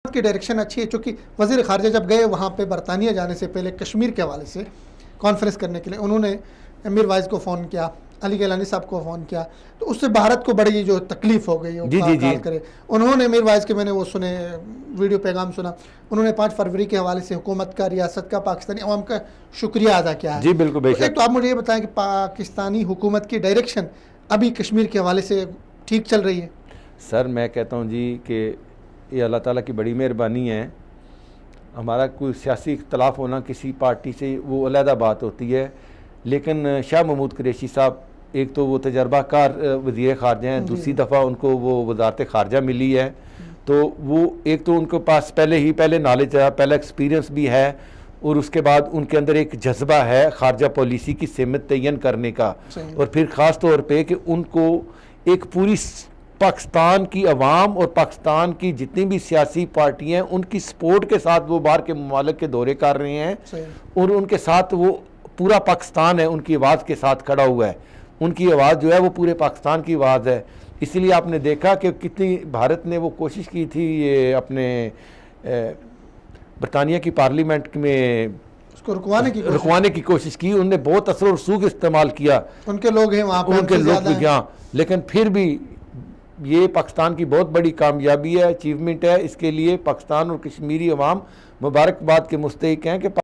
की डायरेक्शन अच्छी है, चूँकि वज़ीर ख़ारजा जब गए वहाँ पे बरतानिया जाने से पहले कश्मीर के हवाले से कॉन्फ्रेंस करने के लिए उन्होंने अमीर वाइज़ को फ़ोन किया, अली गैलानी साहब को फ़ोन किया, तो उससे भारत को बड़ी जो तकलीफ़ हो गई जी करे। उन्होंने अमीर वाइज़ के, मैंने वो सुने वीडियो पैगाम सुना, उन्होंने 5 फरवरी के हवाले से हुकूमत का, रियासत का, पाकिस्तानी अवाम का शुक्रिया अदा किया है। जी बिल्कुल बेशक। एक तो आप मुझे ये बताएं कि पाकिस्तानी हुकूमत की डायरेक्शन अभी कश्मीर के हवाले से ठीक चल रही है? सर मैं कहता हूँ जी कि ये अल्लाह ताला की बड़ी मेहरबानी है। हमारा कोई सियासी इख्तलाफ होना किसी पार्टी से वो अलहदा बात होती है, लेकिन शाह महमूद कुरैशी साहब एक तो वो तजर्बाकार वज़ीर ख़ारजा हैं, दूसरी दफ़ा उनको वो वज़ारत ख़ारजा मिली है, तो वो एक तो उनके पास पहले नॉलेज है, पहले एक्सपीरियंस भी है, और उसके बाद उनके अंदर एक जज्बा है ख़ारजा पॉलिसी की सिमत तयन करने का, और फिर ख़ास तौर पे कि उनको एक पूरी पाकिस्तान की अवाम और पाकिस्तान की जितनी भी सियासी पार्टियाँ हैं उनकी सपोर्ट के साथ वो बाहर के ममालिक के दौरे कर रहे हैं, और उनके साथ वो पूरा पाकिस्तान है उनकी आवाज़ के साथ खड़ा हुआ है। उनकी आवाज़ जो है वो पूरे पाकिस्तान की आवाज़ है। इसलिए आपने देखा कि कितनी भारत ने वो कोशिश की थी ये अपने बरतानिया की पार्लियामेंट में उसको रुकवाने की कोशिश की। उन्होंने बहुत असर और सूख इस्तेमाल किया, उनके लोग हैं वहाँ पे, उनके लोग भी यहाँ, लेकिन फिर भी ये पाकिस्तान की बहुत बड़ी कामयाबी है, अचीवमेंट है। इसके लिए पाकिस्तान और कश्मीरी अवाम मुबारकबाद के मुस्तहिक हैं कि